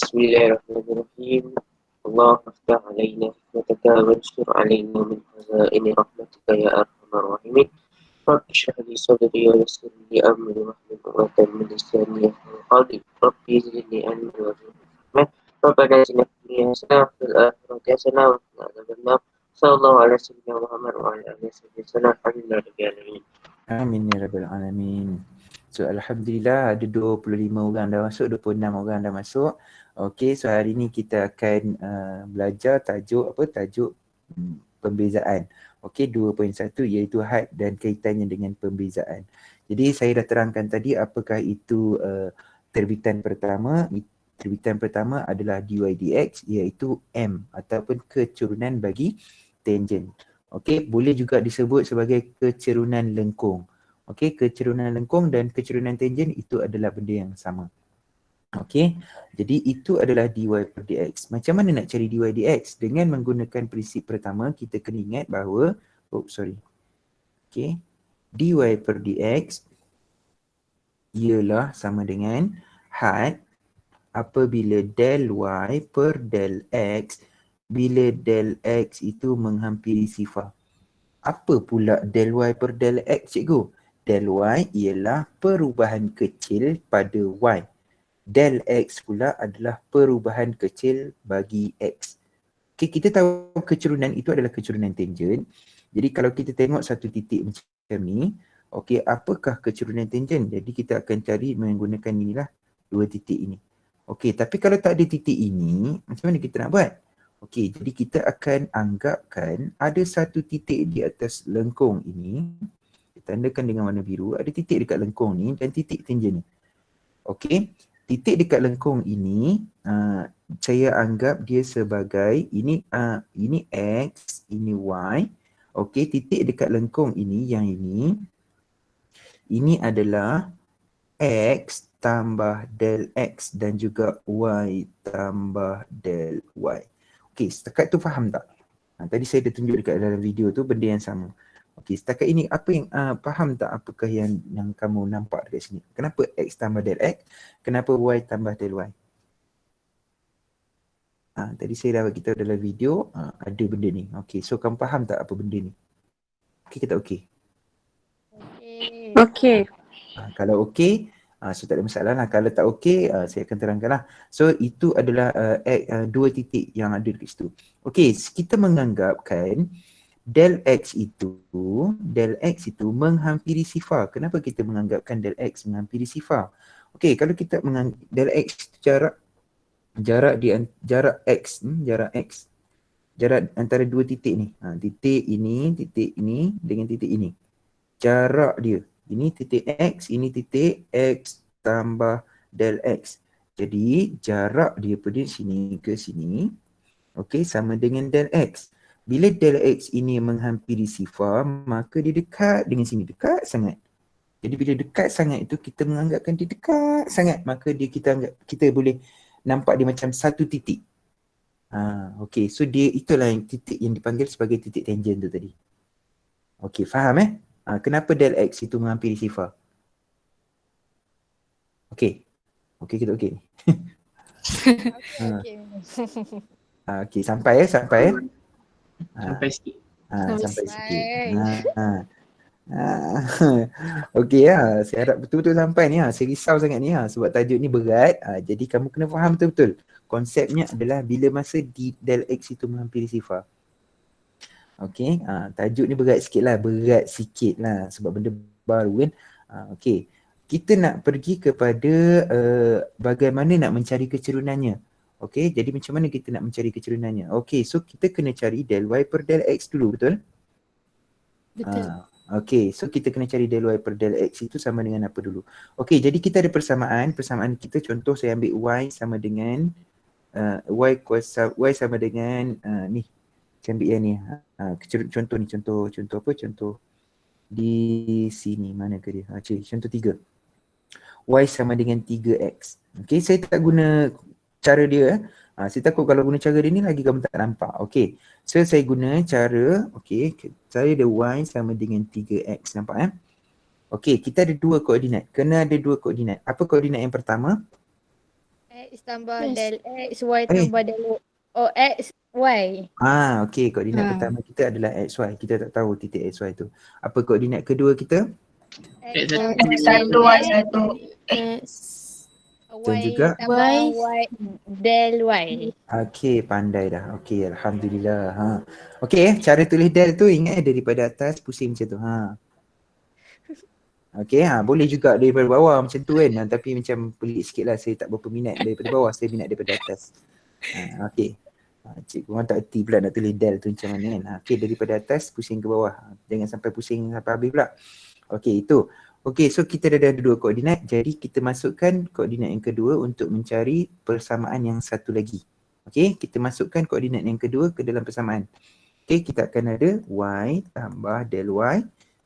Bismillahirrahmanirrahim. Allah aftah alaina hikmataka wansur alaina min khazaini rahmatika ya arhamar rahimin. Rabbi shrah li sadri wa yassir li amri wahlul 'uqdatam min lisani yafqahu qawli. Rabbi zidni ilman warzuqni hikmah. Rabbana atina fid dunya hasanah wa fil akhirati hasanah wa qina adzabannar. Sallallahu ala sayyidina Muhammad wa ala alihi wasallam. Alhamdulillahi rabbil alamin. Amin ya rabbal alamin. So alhamdulillah ada 25 orang dah masuk, 26 orang dah masuk. Okey, so hari ni kita akan belajar tajuk pembezaan. Okey, 2.1 iaitu had dan kaitannya dengan pembezaan. Jadi saya dah terangkan tadi apakah itu terbitan pertama. Terbitan pertama adalah dy dx iaitu m ataupun kecurunan bagi tangent. Okey, boleh juga disebut sebagai kecerunan lengkung. Okey, kecerunan lengkung dan kecerunan tangent itu adalah benda yang sama. Okey, jadi itu adalah dy per dx. Macam mana nak cari dy dx? Dengan menggunakan prinsip pertama, kita kena ingat bahawa, okey, dy per dx ialah sama dengan had apabila del y per del x bila del x itu menghampiri sifar. Apa pula del y per del x, cikgu? Del y ialah perubahan kecil pada y. Del x pula adalah perubahan kecil bagi x. Okay, kita tahu kecerunan itu adalah kecerunan tangent. Jadi kalau kita tengok satu titik macam ni, okay, apakah kecerunan tangent? Jadi kita akan cari menggunakan inilah dua titik ini. Okay, tapi kalau tak ada titik ini, macam mana kita nak buat? Okey, jadi kita akan anggapkan ada satu titik di atas lengkung ini. Ditandakan dengan warna biru. Ada titik dekat lengkung ni dan titik tangent ni. Okey, titik dekat lengkung ini saya anggap dia sebagai ini x, ini y. Okey, titik dekat lengkung ini yang ini adalah x tambah del x dan juga y tambah del y. Okey, setakat tu faham tak? Tadi saya dah tunjuk dekat dalam video tu benda yang sama. Okey, setakat ini apa yang faham tak apakah yang kamu nampak dekat sini? Kenapa x tambah del x? Kenapa y tambah del y? Tadi saya dah bagi tahu dalam video ada benda ni. Okey, so kamu faham tak apa benda ni? Okey ke tak okey? Okey. Kalau okey, so tak ada masalah lah. Kalau tak okey, saya akan terangkan lah. So itu adalah dua titik yang ada dekat situ. Okey, kita menganggapkan del x itu menghampiri sifar. Kenapa kita menganggapkan del x menghampiri sifar? Okey, kalau kita del x jarak antara dua titik ni. Titik ini dengan titik ini. Jarak dia. Ini titik x, ini titik x tambah del x. Jadi jarak dia pada sini ke sini, okey, sama dengan del x. Bila del x ini menghampiri sifar, maka dia dekat dengan sini, dekat sangat. Jadi bila dekat sangat itu kita menganggapkan dia dekat sangat, maka kita boleh nampak dia macam satu titik. Okey, so dia itulah yang titik yang dipanggil sebagai titik tangent tu tadi. Okey, faham kenapa del x itu menghampiri sifar? Okey. Okey, kita okey. Okey, sampai Sampai sikit. Sampai sikit. Okey saya harap betul-betul sampai ni Saya risau sangat ni sebab tajuk ni berat. Jadi kamu kena faham betul-betul. Konsepnya adalah bila masa del x itu menghampiri sifar. Okey, tajuk ni berat sikit lah sebab benda baru kan. Okey, kita nak pergi kepada bagaimana nak mencari kecerunannya. Okey, jadi macam mana kita nak mencari kecerunannya? Okey, so kita kena cari del y per del x dulu, betul? Betul. Okey, so kita kena cari del y per del x itu sama dengan apa dulu? Okey, jadi kita ada persamaan. Persamaan kita contoh saya ambil y sama dengan y sama dengan ni. Saya ambil yang ni. Contoh ni, contoh apa? Contoh di sini, mana ke dia? Contoh 3. Y sama dengan 3x. Okey, saya tak guna cara dia. Saya takut kalau guna cara dia ni lagi kamu tak nampak. Okey, so saya guna cara, okey, saya ada y sama dengan 3x. Nampak Okey, kita ada dua koordinat. Kena ada dua koordinat. Apa koordinat yang pertama? X tambah Yes. del X, Y Eh. tambah del X, Y. Okey, koordinat Ha. pertama kita adalah XY. Kita tak tahu titik XY tu. Apa koordinat kedua kita? X X tambah satu, del Y X, satu. X. Dan Y juga tambah Y. Y del Y. okey, pandai dah. Okey, alhamdulillah. Okey, cara tulis del tu ingat daripada atas pusing macam tu. Okey, boleh juga daripada bawah macam tu kan. Tapi macam pelik sikit lah, saya tak berapa minat daripada bawah, saya minat daripada atas. Okey. Cikgu orang tak erti pula nak tulis del tu macam mana kan. Okey, daripada atas pusing ke bawah. Jangan sampai pusing sampai habis pula. Okey, itu. Okey, so kita dah ada dua koordinat. Jadi kita masukkan koordinat yang kedua untuk mencari persamaan yang satu lagi. Okey, kita masukkan koordinat yang kedua ke dalam persamaan. Okey, kita akan ada y tambah del y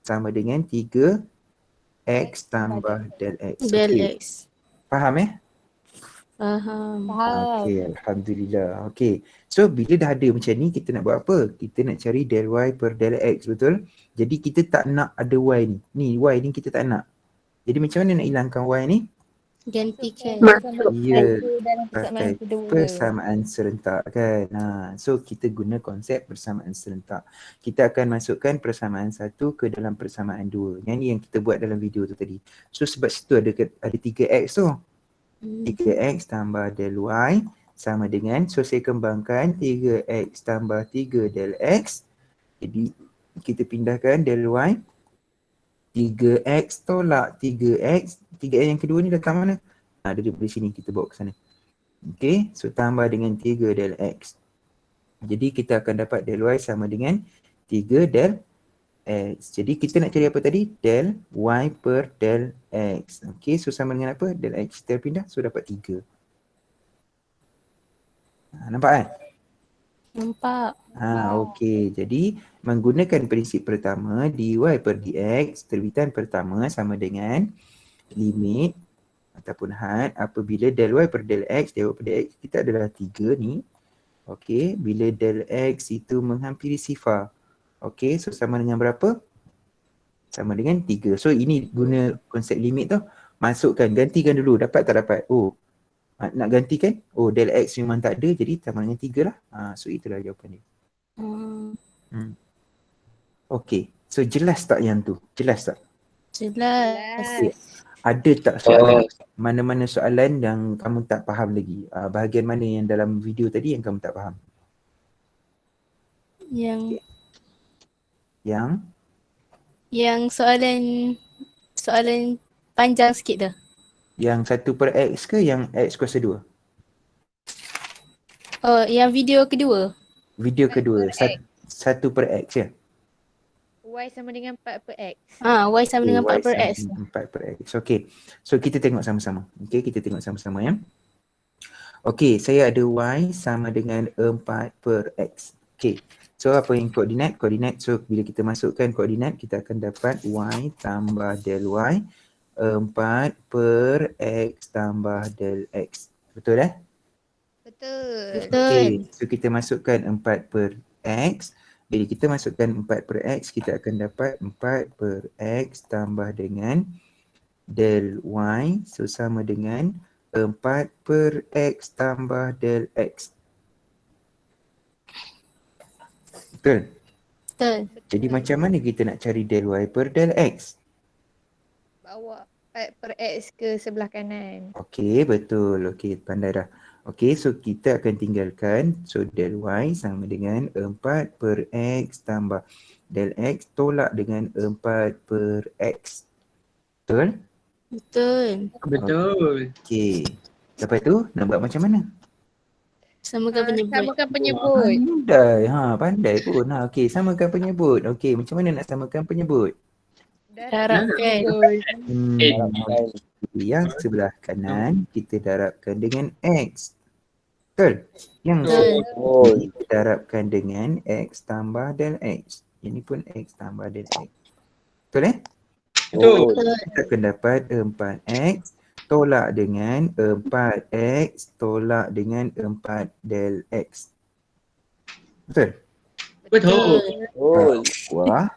sama dengan 3x tambah del x. Del Okey, X. faham Faham. Okey, alhamdulillah. Okey. So bila dah ada macam ni, kita nak buat apa? Kita nak cari del y per del x, betul? Jadi kita tak nak ada y ni. Ni y ni kita tak nak. Jadi macam mana nak hilangkan y ni? Gantikan. Ya, Dalam persamaan pakai kedua. persamaan serentak kan. So kita guna konsep persamaan serentak. Kita akan masukkan persamaan satu ke dalam persamaan dua. Yang ni yang kita buat dalam video tu tadi. So sebab situ ada 3x tu. 3x tambah del y sama dengan, so saya kembangkan 3x tambah 3 del x. Jadi kita pindahkan del y, 3x tolak 3x, 3x yang kedua ni datang mana? Dari sini kita bawa ke sana. Okay, so tambah dengan 3 del x. Jadi kita akan dapat del y sama dengan 3 del x. Jadi kita nak cari apa tadi? Del y per del x. Okay, so sama dengan apa? Del x kita pindah, so dapat 3. Nampak kan? Nampak. Okey. Jadi menggunakan prinsip pertama, dy per dx, terbitan pertama sama dengan limit ataupun had apabila del y per del x, del y per del x kita adalah 3 ni. Okey, bila del x itu menghampiri sifar. Okey, so sama dengan berapa? Sama dengan 3. So ini guna konsep limit tu. Masukkan, gantikan dulu. Dapat tak dapat? Oh, nak gantikan? Oh, del x memang tak ada, jadi sama dengan 3 lah. So itulah jawapan dia. Okey, so jelas tak yang tu? Jelas tak? Jelas. Okay. Ada tak soalan? Mana-mana soalan yang kamu tak faham lagi? Bahagian mana yang dalam video tadi yang kamu tak faham? Yang soalan panjang sikit dah. Yang 1 per x ke yang x kuasa 2? Oh, yang video kedua. Video kedua, 1 per x ya? Y sama dengan 4 per X. Y sama dengan 4 per Y X. sama dengan 4 per x. Okey. So kita tengok sama-sama. Okey, kita tengok sama-sama ya. Okey, saya ada y sama dengan 4 per x. Okey. So apa yang koordinat? Koordinat, so bila kita masukkan koordinat, kita akan dapat y tambah del y 4 per x tambah del x. Betul Betul. Okey, so kita masukkan 4 per x. Bila kita masukkan 4 per x, kita akan dapat 4 per x tambah dengan del y. So sama dengan 4 per x tambah del x. Betul? Jadi macam mana kita nak cari del y per del x? Bawa 4 per X ke sebelah kanan. Okey, betul. Okey, pandai dah. Okey, so kita akan tinggalkan. So del y sama dengan 4 per x tambah del x tolak dengan 4 per x. Betul? Betul. Okey. Lepas tu nak buat macam mana? Samakan penyebut. Samakan penyebut. Pandai. Pandai pun. Okey, samakan penyebut. Okey, macam mana nak samakan penyebut? Darabkan. Yang sebelah kanan kita darabkan dengan x. Betul? Yang kita darabkan dengan x tambah del x. Ini pun x tambah del x. Betul Betul. Kita akan dapat 4x tolak dengan 4x tolak dengan 4 del x. Betul? Bawah.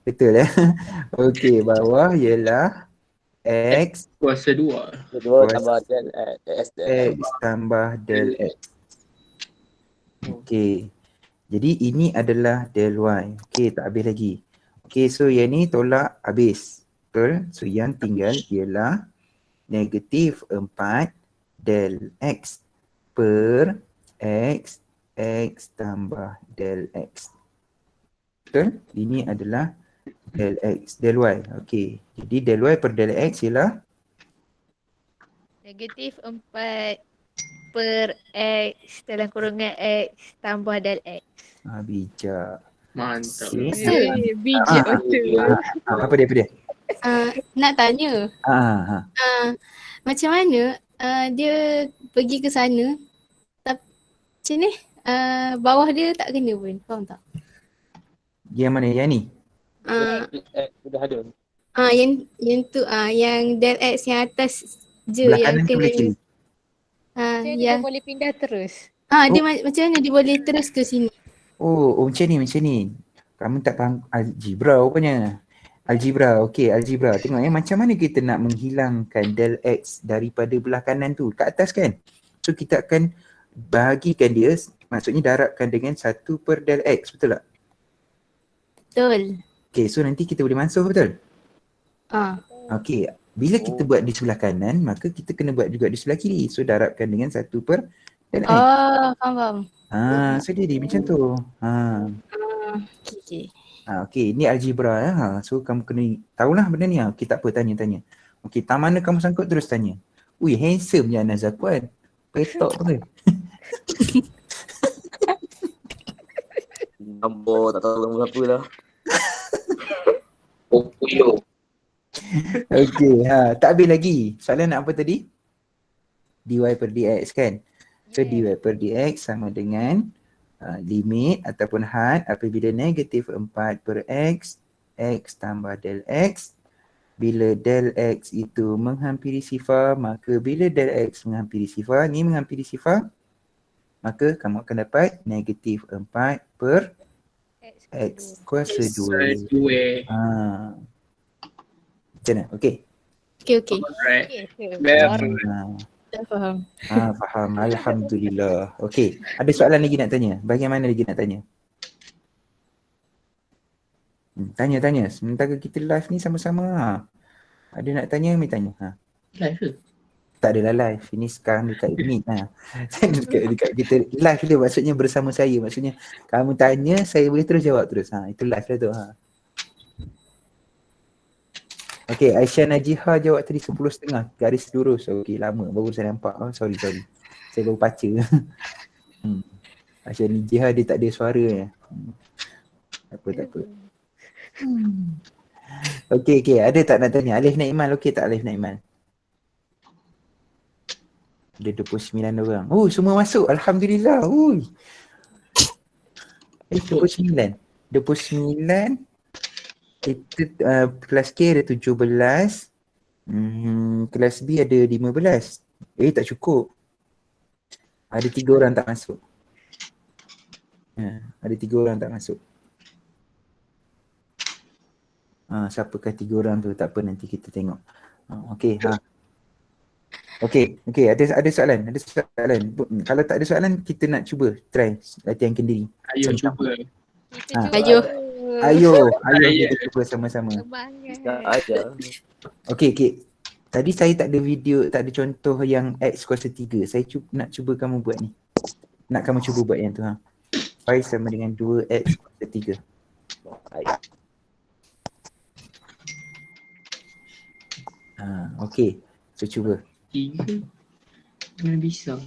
Betul Okey, bawah ialah X Kuasa 2. Kedua Kuasa tambah del X del X tambah del X. Okey. Jadi ini adalah del Y. Okey, tak habis lagi. Okey, so yang ni tolak habis. Betul? So yang tinggal ialah negatif 4 del X per X X tambah del X. Betul? Ini adalah del X, del Y. Okey. Jadi del Y per del X ialah Negatif 4 per X dalam kurungan X tambah del X. bijak. Mantap. Okey. Bijak Ah, betul. Apa dia? Nak tanya, Ah. macam mana dia pergi ke sana tapi macam ni bawah dia tak kena pun, faham tak? Yang mana? Yang ni? Sudah ada. Yang tu yang del X yang atas je Belah yang kanan ke kena belah kiri? Macam mana dia boleh pindah terus? dia macam mana dia boleh terus ke sini? Oh macam ni. Kamu tak faham algebra rupanya. Algebra, okey algebra. Tengok macam mana kita nak menghilangkan del X daripada belah kanan tu kat atas kan. So kita akan bahagikan dia, maksudnya darabkan dengan 1 per del X, betul tak? Betul. Okey, so nanti kita boleh masuk betul? Okey, bila kita buat di sebelah kanan, maka kita kena buat juga di sebelah kiri. So darabkan dengan 1 per del X. Faham. So jadi macam tu. Okay. Okey, ni algebra ya. So kamu kena tahulah benda ni. Okey, tak apa, tanya. Okey, tak mana kamu sangkut terus tanya. Ui, handsome je Anas Zakuan. Petok ke? Nampak tak tahu nama apa lah. Popuyo. Okey, tak habis lagi. Soalan nak apa tadi? dy per dx kan? So dy per dx sama dengan limit ataupun had apabila negatif 4 per x, x tambah del x. Bila del x itu menghampiri sifar, maka bila del x menghampiri sifar, ni menghampiri sifar, maka kamu akan dapat negatif 4 per x kuasa 2. Macam mana? Okey? Okay. Alright. Faham. Faham. Alhamdulillah. Okey. Ada soalan lagi nak tanya? Bagaimana lagi nak tanya? Tanya. Sementara kita live ni sama-sama. Ada nak tanya, mari tanya. Live ke? Tak adalah live. Ini sekarang dekat meet. dekat kita live dia maksudnya bersama saya. Maksudnya kamu tanya, saya boleh terus jawab terus. Itu live lah tu. Okey, Aisyah Najihah jawab tadi 10.30 garis lurus. Okey, lama baru saya nampak. Sorry. Saya baru baca. Aisyah Najihah dia tak ada suara. Tak apa. Okey, ada tak nak tanya? Alif Naimal okey tak Alif Naimal? Ada 29 orang. Semua masuk. Alhamdulillah. 29. Kita kelas K ada 17. Kelas B ada 15. Tak cukup. Ada 3 orang tak masuk. Ada 3 orang tak masuk. Siapakah 3 orang tu? Tak apa, nanti kita tengok. Okey. Okey, ada soalan. Kalau tak ada soalan, kita nak cuba try latihan kendiri. Ayo cuba. Ayo kita cuba sama-sama. Tak ada. Okey. Tadi saya tak ada video, tak ada contoh yang X kuasa 3. Saya nak cuba kamu buat ni. Nak kamu cuba buat yang tu. Pi sama dengan 2X kuasa 3. Okey. So cuba. 3 mana bisa.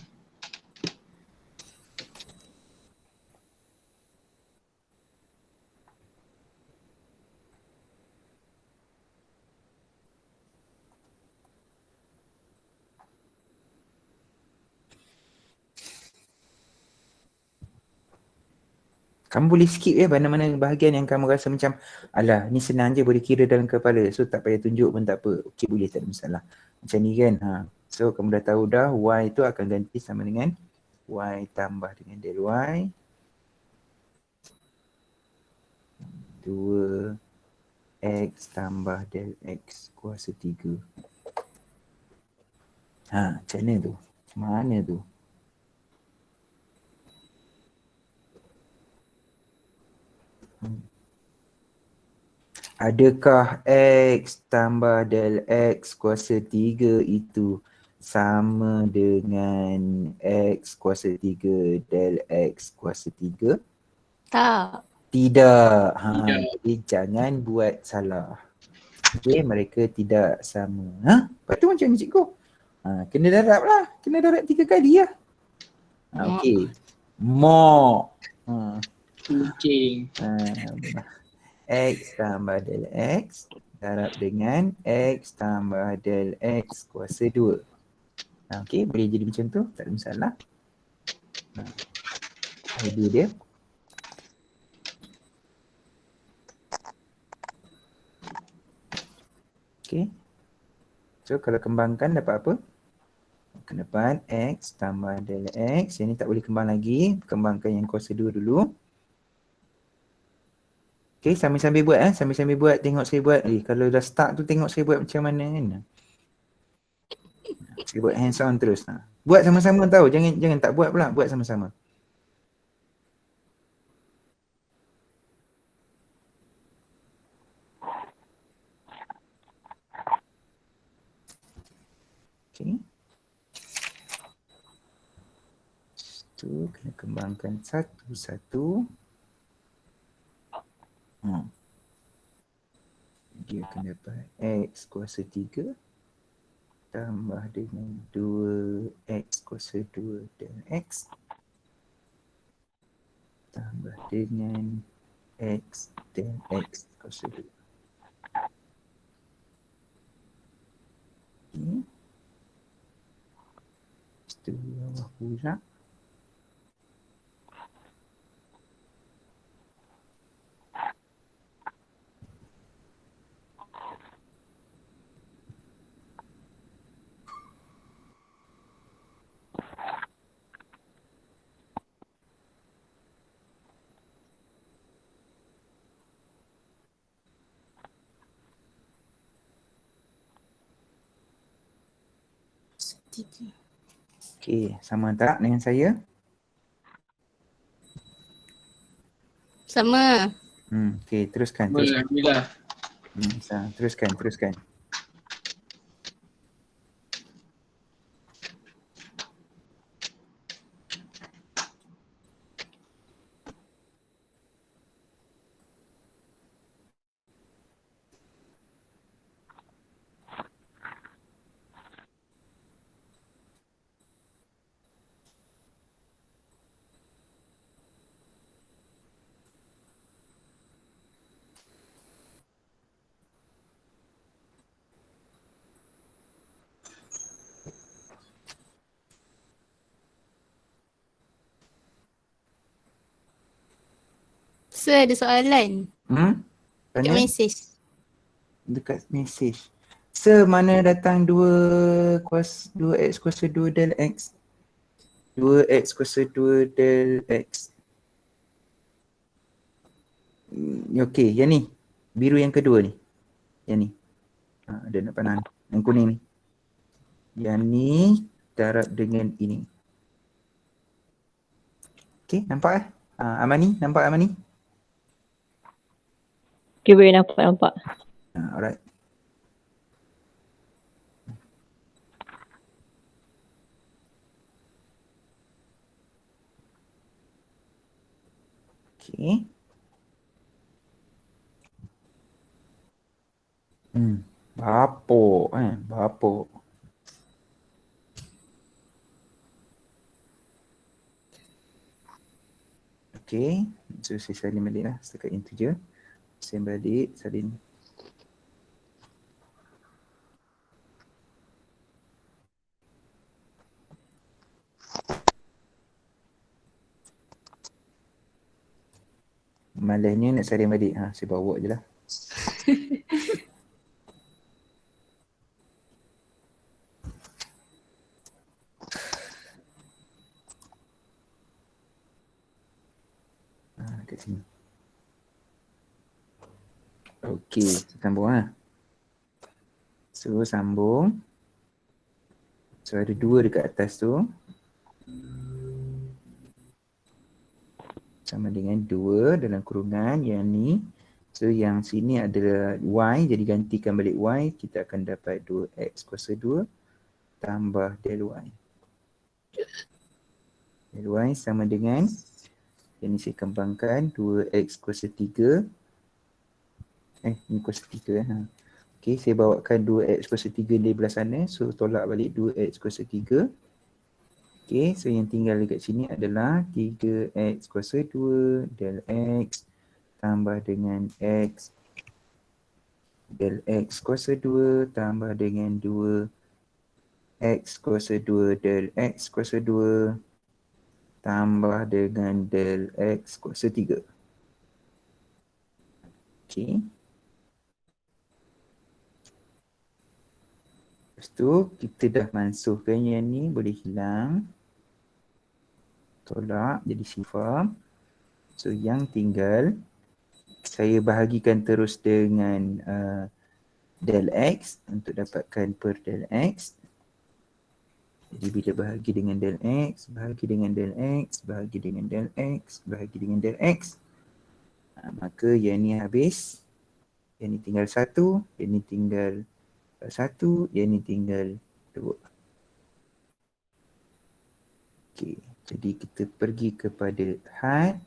Kamu boleh skip mana-mana bahagian yang kamu rasa macam alah ni senang je boleh kira dalam kepala. So tak payah tunjuk pun tak apa. Okey, boleh, tak ada masalah. Macam ni kan. So kamu dah tahu dah y tu akan ganti sama dengan y tambah dengan del y 2 X tambah del X kuasa 3. Macam mana tu? Macam mana tu? Adakah X tambah del X kuasa 3 itu sama dengan X kuasa 3 del X kuasa 3? Tak. Tidak. Tidak. Jadi jangan buat salah. Okay, mereka tidak sama. Lepas tu macam ni cikgu? Kena darab lah. Kena darab 3 kali lah. Okey. More. Kucing. X tambah del X darab dengan X tambah del X kuasa 2. Okey, boleh jadi macam tu. Tak ada masalah. Idea dia. Okey. So kalau kembangkan dapat apa? Akan dapat X tambah del X. Yang ni tak boleh kembang lagi. Kembangkan yang kuasa 2 dulu. Okay, sambil-sambil buat sambil-sambil buat, tengok saya buat. Kalau dah start tu tengok saya buat macam mana kan. Saya buat hands on terus. Buat sama-sama tahu, jangan tak buat pula, buat sama-sama. Okay. Tu kena kembangkan satu-satu. Dia akan dapat X kuasa 3 tambah dengan 2X kuasa 2 dan X tambah dengan X dan X kuasa 2. Okay. Lepas tu bawah pula. Okey, sama tak dengan saya? Sama. Okey, teruskan. Alhamdulillah. Teruskan. Sir, ada soalan. Dekat Tanya mesej. dekat mesej. Mana datang 2x kuasa 2 del X? 2x kuasa 2 del X. Okey, yang ni. Biru yang kedua ni. Yang ni. Ada nak panah ni. Yang kuning ni. Yang ni darab dengan ini. Okey, nampak Amani, nampak Amani? Okay, boleh nampak. Alright. Okay. Bapuk bapuk. Okay, so saya salin balik lah setakat yang tu je. Salin balik, salin. Malasnya nak salin balik, saya bawa je lah. Kat sini. Okey, sambung lah. So sambung. So ada 2 dekat atas tu. Sama dengan 2 dalam kurungan yang ni. So yang sini adalah y, jadi gantikan balik y, kita akan dapat 2x kuasa 2 tambah del y. Del y sama dengan, yang ni saya kembangkan, 2x kuasa 3. Ni kuasa 3. Okey, saya bawakan 2x kuasa 3 dari belah sana. So tolak balik 2x kuasa 3. Okey, so yang tinggal dekat sini adalah 3x kuasa 2 del x tambah dengan x del x kuasa 2 tambah dengan 2x kuasa 2 del x kuasa 2 tambah dengan del x kuasa 3. Okey. Lepas tu kita dah mansuhkan yang ni, boleh hilang. Tolak jadi sifar. So yang tinggal saya bahagikan terus dengan del x untuk dapatkan per del x. Jadi bila bahagi dengan del x, bahagi dengan del x, bahagi dengan del x, bahagi dengan del x, maka yang ni habis. Yang ni tinggal 1, yang ni tinggal 1, yang ni tinggal 2. Okey, jadi kita pergi kepada had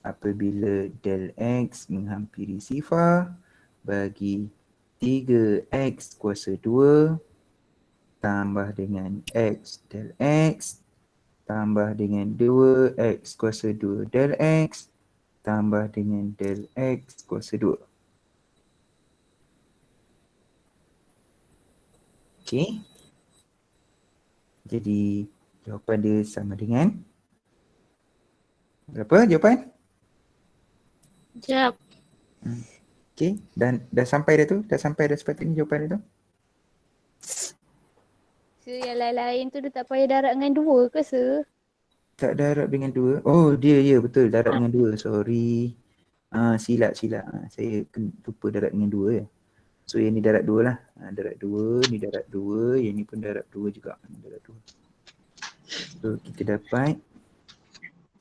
apabila del x menghampiri sifar bagi 3x kuasa 2 tambah dengan x del x tambah dengan 2x kuasa 2 del x tambah dengan del x kuasa 2. Okey. Jadi jawapan dia sama dengan berapa jawapan? Sekejap. Okey, dan dah sampai dah tu? Dah sampai dah sepatutnya jawapan dia tu? So yang lain-lain tu dia tak payah darab dengan 2 ke se? Tak darab dengan 2. Oh, dia ya betul darab dengan 2. Sorry. Silap. Saya lupa darab dengan 2 ya. So yang ni darab 2 lah. Darab 2, ni darab 2, yang ni pun darab 2 juga. Darab 2. So kita dapat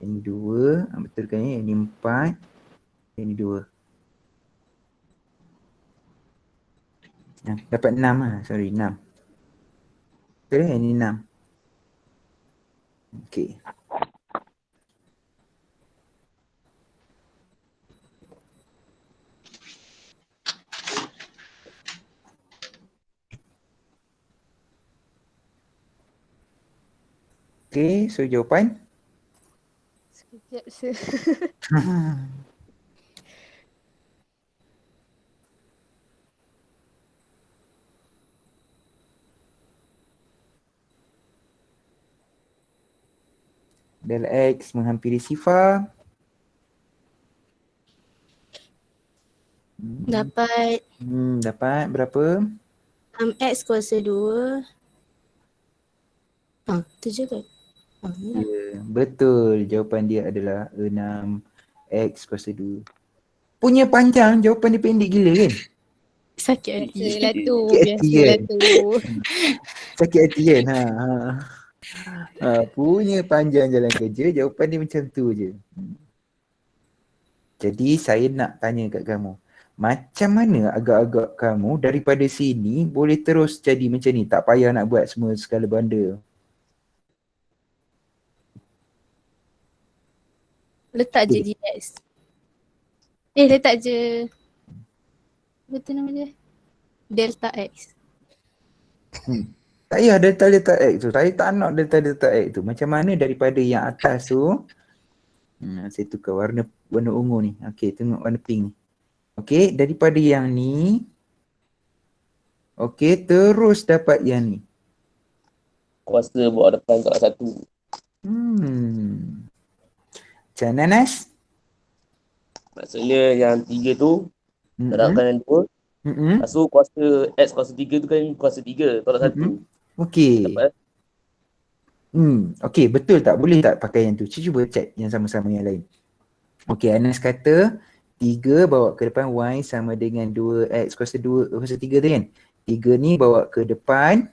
yang ni 2, betul kan ya? Yang ni 4, yang ni 2. Dapat 6 lah, sorry 6. Betul yang ni 6. Okey. Okey, so jawapan? Sekejap se. Del X menghampiri sifar. Dapat Dapat berapa? X kuasa 2. Tu je kan? Ya. Ya, betul. Jawapan dia adalah 6x kuasa 2. Punya panjang, jawapan dia pendek gila kan? Sakit hati. Biasalah tu, Sakit hati biasalah kan? tu. Sakit hati kan? Punya panjang jalan kerja, jawapan dia macam tu je. Jadi saya nak tanya kat kamu, macam mana agak-agak kamu daripada sini boleh terus jadi macam ni, tak payah nak buat semua segala benda? Letak je GX. Letak je. Betul nama dia? Delta X. Tak payah delta X tu. Saya tak nak delta X tu. Macam mana daripada yang atas tu, saya tukar warna ungu ni. Okey, tengok warna pink ni. Okey, daripada yang ni, okey, terus dapat yang ni. Kuasa bawa depan tak 1. Macam mana, Nas? Maksudnya yang 3 tu darabkan dengan 2. Lepas tu kuasa X kuasa 3 tu kan kuasa 3 tolak 1. Okey. Dapat? Okey, betul tak? Boleh tak pakai yang tu? Cuba check yang sama-sama yang lain. Okey, Anas kata 3 bawa ke depan y sama dengan 2x kuasa 2 kuasa 3 tu kan. 3 ni bawa ke depan.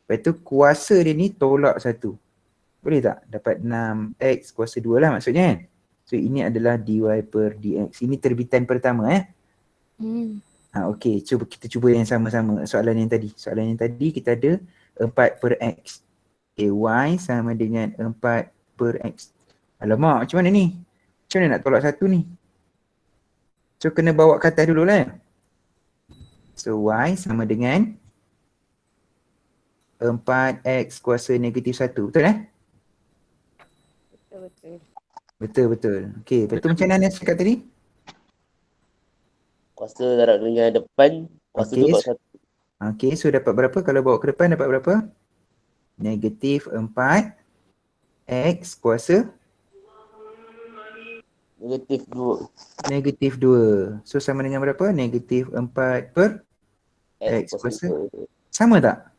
Lepas tu kuasa dia ni tolak 1. Boleh tak? Dapat 6x kuasa 2 lah maksudnya kan. So ini adalah dy per dx. Ini terbitan pertama okey, kita cuba yang sama-sama soalan yang tadi. Soalan yang tadi kita ada 4 per x. Okay, y sama dengan 4 per x. Alamak, macam mana ni? Macam mana nak tolak 1 ni? So kena bawa ke atas dulu lah. So y sama dengan 4x kuasa negatif 1. Betul Betul. Okey, lepas tu macam mana Nas cakap tadi? Kuasa darab dengan depan, kuasa Okey. 2 kat 1. Okey, so dapat berapa? Kalau bawa ke depan dapat berapa? Negatif 4 x kuasa Negatif 2. So sama dengan berapa? Negatif 4 per x kuasa 2. sama tak?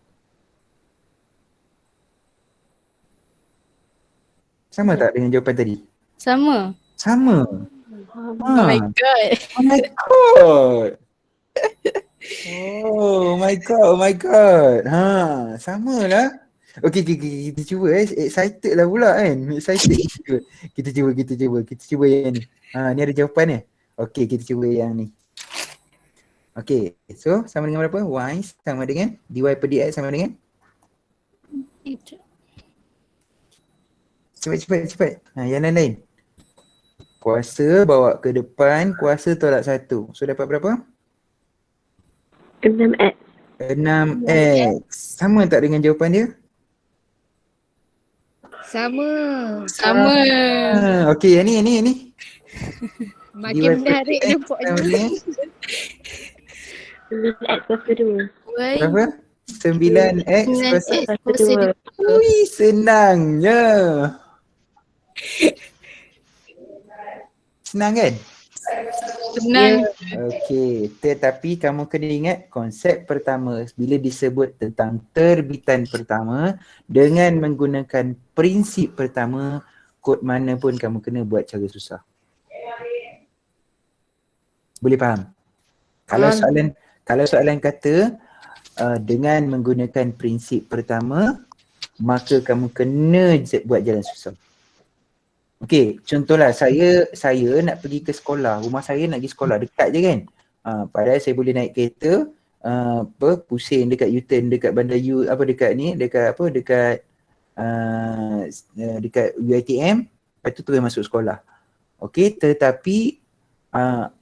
Sama tak dengan jawapan tadi? Sama. Oh my god. Oh my god. Samalah. Okey, kita cuba excited lah pula kan. Excited. Kita cuba yang ni. Ni ada jawapan ni. Okey, kita cuba yang ni. Okey, so sama dengan berapa? Y sama dengan dy per dx sama dengan cepat. Yang lain. Kuasa bawa ke depan, kuasa tolak 1. So dapat berapa? 6x. 6x. Sama tak dengan jawapan dia? Sama. Okey, yang ni. Makin menarik nampaknya. 9x kuasa 2. Berapa? 9x kuasa 2. Ui, senangnya. Senang kan? Senang. Okey, tetapi kamu kena ingat konsep pertama bila disebut tentang terbitan pertama dengan menggunakan prinsip pertama, kod mana pun kamu kena buat cara susah. Boleh faham? Kalau soalan kata dengan menggunakan prinsip pertama, maka kamu kena buat jalan susah. Okey, contohlah saya nak pergi ke sekolah. Rumah saya nak pergi sekolah, dekat je kan. Padahal saya boleh naik kereta pusing dekat U-turn dekat bandar dekat UiTM, lepas tu terus masuk sekolah. Okey, tetapi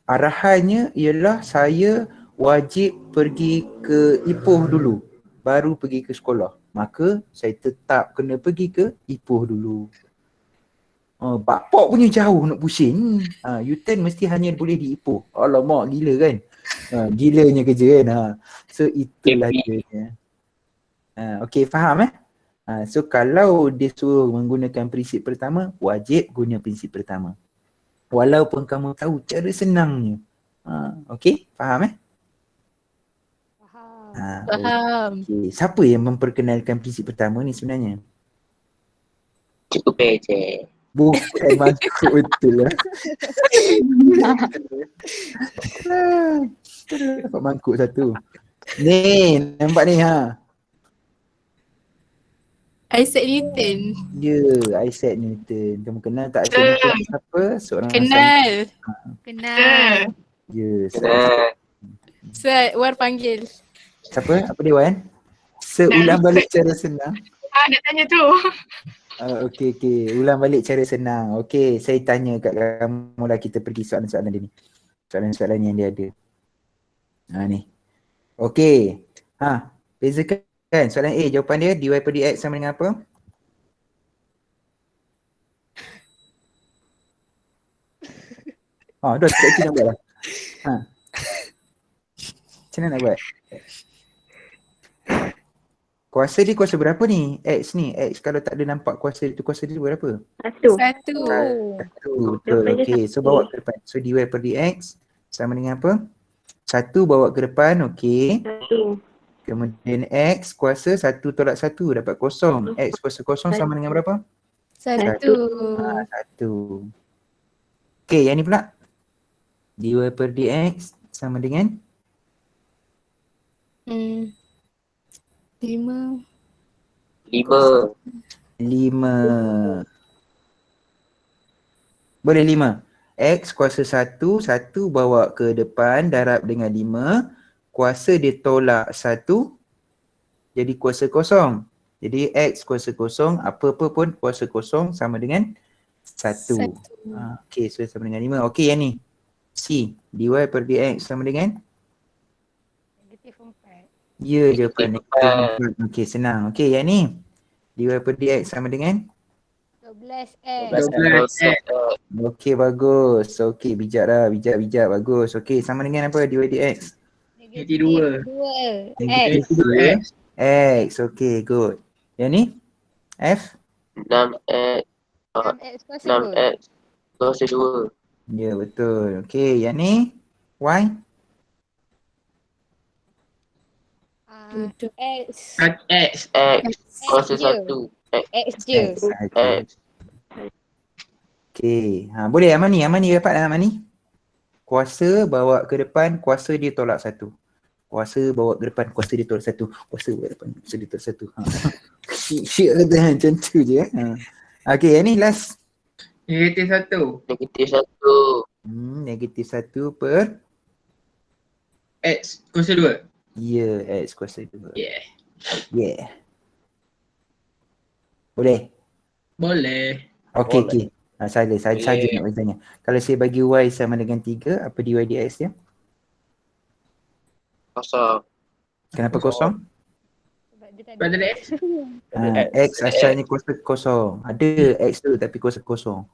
arahannya ialah saya wajib pergi ke Ipoh dulu baru pergi ke sekolah. Maka saya tetap kena pergi ke Ipoh dulu. Bapak punya jauh nak pusing. U-turn mesti hanya boleh di Ipoh. Alamak, gila kan. Gilanya kerja kan. So itulah dia. Okey, faham so kalau dia suruh menggunakan prinsip pertama, wajib guna prinsip pertama. Walaupun kamu tahu cara senangnya. Okey, faham Faham. Okay. Siapa yang memperkenalkan prinsip pertama ni sebenarnya? Cukup je. Bukan mangkuk betul lah. Dapat mangkuk satu. Ni, nampak ni Isaac Newton. Isaac Newton. Kamu kenal tak Isaac Newton siapa? Seorang Kenal. Sir, War panggil. Siapa? Apa dia Wan? Seulang balik cara senang. Nak tanya tu. Okey. Ulang balik cara senang. Okey, saya tanya kat kamu lah, kita pergi soalan-soalan dia ni. Soalan-soalan yang dia ada. Ni. Okey. Bezakan soalan A, jawapan dia dy per dx sama dengan apa? Dah tak kira nak buat lah. Macam mana nak buat? Kuasa dia kuasa berapa ni? X ni. X kalau tak ada nampak kuasa dia berapa? 1. 1. Betul. Okey. So bawa ke depan. So dy per dx sama dengan apa? 1 bawa ke depan. Okey. 1. Kemudian x kuasa 1 tolak 1 dapat kosong. X kuasa kosong sama dengan berapa? 1. 1. Okey, yang ni pula. dy per dx sama dengan 5. 5. 5. Boleh 5. X kuasa 1, 1 bawa ke depan darab dengan 5. Kuasa dia tolak 1 jadi kuasa kosong. Jadi X kuasa kosong, apa-apa pun kuasa kosong sama dengan 1. Okey, so sama dengan 5. Okey, yang ni. C, dy per dx sama dengan? Negatif 4. Ya, jawapan Negatif negatif 4. Okey, senang. Okey, yang ni. dy per dx sama dengan? 12x. 12x. Okey, bagus. Okey, bijak dah. Bijak. Bagus. Okey, sama dengan apa dy dx? Negatif 2. 2. X. Negatif 2x. X. Okey, good. Yang ni? F? 6x. 6x kuasa 6x kuasa 2. Ya, betul. Okey, yang ni? Y? 2. X. X. X kuasa je. 1. X je. X saja. X. Okey. Boleh Aman ni dapat Aman ni. Kuasa bawa ke depan, kuasa dia tolak 1. Kuasa bawa ke depan, kuasa dia tolak 1. Kuasa bawa ke depan, kuasa dia tolak 1. Syik kata macam tu je. Okey, yang ni last. Negatif 1. Negatif 1. Negatif 1 per? X kuasa 2. Ya, X kuasa 2. Yeah. Boleh? Boleh. Okey. Saja Boleh. nak bertanya. Kalau saya bagi Y sama dengan 3, apa dy dx dia? Kosong. Kenapa kosong? Sebab dia tak Pada ada. X. X asalnya kuasa kosong. Ada X tu tapi kuasa kosong.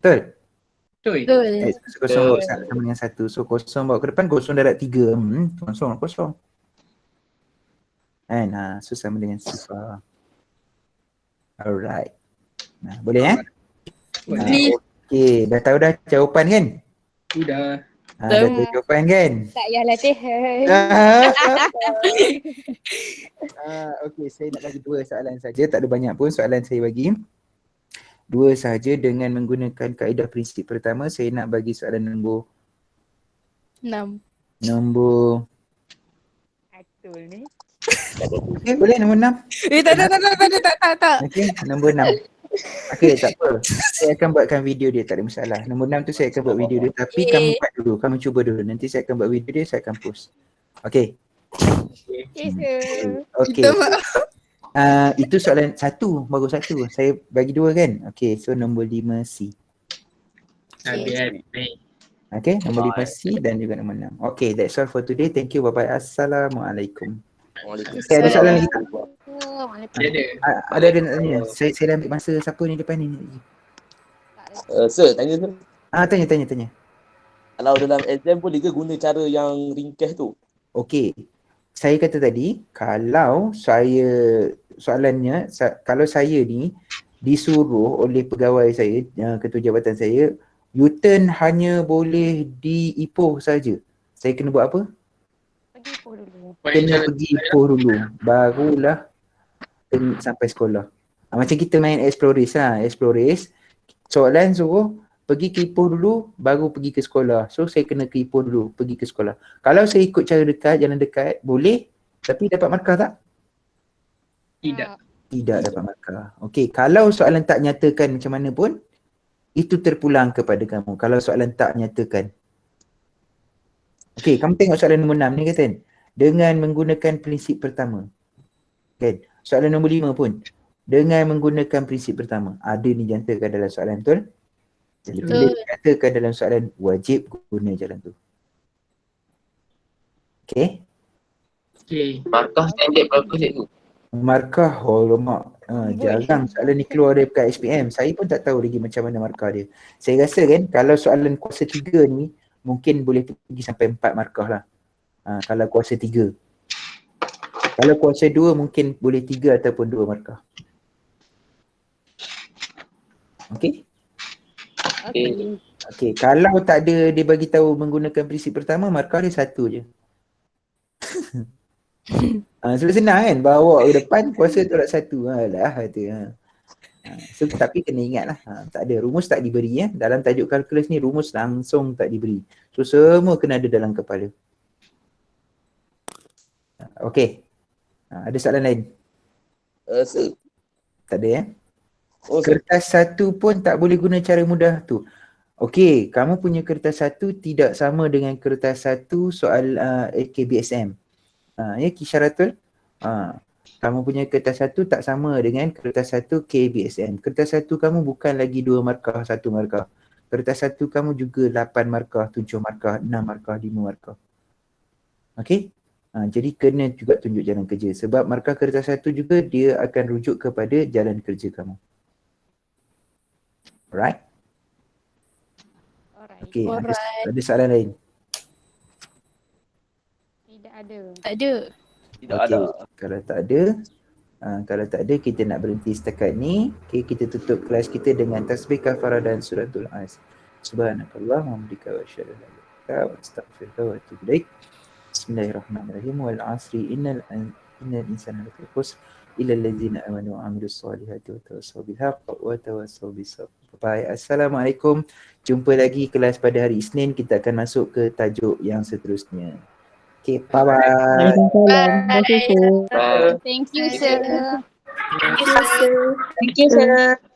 Betul? Betul. Betul. X kuasa kosong bawa sama dengan 1. So kosong bawa ke depan, kosong darab 3. Kosong. Kan? So sama dengan sifar. Alright. Boleh Boleh. Okay, dah tahu dah jawapan kan? Sudah. Dah tahu jawapan kan? Tak payah latihan. Okay, saya nak bagi 2 soalan saja. Tak ada banyak pun soalan saya bagi. 2 sahaja dengan menggunakan kaedah prinsip pertama. Saya nak bagi soalan nombor 6. Atul ni. Okay, boleh nombor 6? Tak. Okay, nombor 6. Okay, tak apa. Saya akan buatkan video dia, tak ada masalah. Nombor 6 tu saya akan buat video dia. Tapi kamu buat dulu, kamu cuba dulu. Nanti saya akan buat video dia, saya akan post. Okay. Okay, sir. Okay. Itu soalan 1, baru 1. Saya bagi 2 kan? Okay, so nombor 5C. Habis. Okay, nombor 5C dan juga nombor 6. Okay, that's all for today. Thank you, bye-bye. Assalamualaikum. Okay, ada soalan lagi tak? Ada nak tanya? Saya dah ambil masa siapa ni depan ni? Sir, tanya tu. Tanya. Kalau dalam exam boleh ke guna cara yang ringkas tu? Okey. Saya kata tadi, kalau kalau saya ni disuruh oleh pegawai saya, ketua jabatan saya, U-turn hanya boleh di Ipoh saja. Saya kena buat apa? Pergi Ipoh dulu. Kena pergi Ipoh dulu. Barulah sampai sekolah. Macam kita main Explorers Explorers. Soalan suruh pergi ke Ipoh dulu, baru pergi ke sekolah. So saya kena ke Ipoh dulu, pergi ke sekolah. Kalau saya ikut cara dekat, jalan dekat, boleh. Tapi dapat markah tak? Tidak dapat markah. Okey, kalau soalan tak nyatakan macam mana pun, itu terpulang kepada kamu. Kalau soalan tak nyatakan. Okey, kamu tengok soalan nombor 6 ni kata, dengan menggunakan prinsip pertama. Kan? Soalan nombor 5 pun. Dengan menggunakan prinsip pertama. Ada ni nyatakan dalam soalan, betul? Jadi bila nyatakan dalam soalan, wajib guna jalan tu. Okey? Markah standard berapa cikgu? Markah, lemak. Jarang soalan ni keluar daripada SPM. Saya pun tak tahu lagi macam mana markah dia. Saya rasa kan kalau soalan kuasa 3 ni mungkin boleh pergi sampai 4 markah lah. Kalau kuasa 3. Kalau kuasa 2 mungkin boleh 3 ataupun 2 markah. Okey? Okey, kalau tak ada dia bagi tahu menggunakan prinsip pertama, markah dia 1 je. Senang kan? Bawa ke depan, kuasa tolak 1. Alah, tu. So tapi kena ingat lah, tak ada rumus tak diberi ya. Dalam tajuk kalkulus ni rumus langsung tak diberi. So semua kena ada dalam kepala. Okey. Ada soalan lain? Sir. Tak ada ya? Oh, sir. Kertas satu pun tak boleh guna cara mudah tu. Okey, kamu punya kertas satu tidak sama dengan kertas satu soal KBSM. Ya Kisyaratul? Kamu punya kertas satu tak sama dengan kertas satu KBSM. Kertas satu kamu bukan lagi 2 markah, 1 markah. Kertas satu kamu juga 8 markah, 7 markah, 6 markah, 5 markah. Okey? Jadi kena juga tunjuk jalan kerja. Sebab markah kertas satu juga dia akan rujuk kepada jalan kerja kamu. Alright? Okey, ada soalan lain? Tidak ada. Tak ada. Tidak Okey, ada. kalau tak ada kita nak berhenti setakat ni. Okey, kita tutup kelas kita dengan tasbih kafarah dan suratul As. Subhanakallah wa bihamdika wa asyhadu an la ilaha illa anta wa astaghfiruka wa atubu ilaik. Bismillahirrahmanirrahim. Wal 'asri innal insana lafi khusr illa allazina amanu wa 'amilus solihati wa tawassaw bil haqq wa tawassaw bis sabr. Bye. Assalamualaikum. Jumpa lagi kelas pada hari Isnin. Kita akan masuk ke tajuk yang seterusnya. Okay, bye-bye. Waalaikumsalam. Terima kasih, Sir. Thank you, sir. Thank Thank you, sir. Thank you, Sir.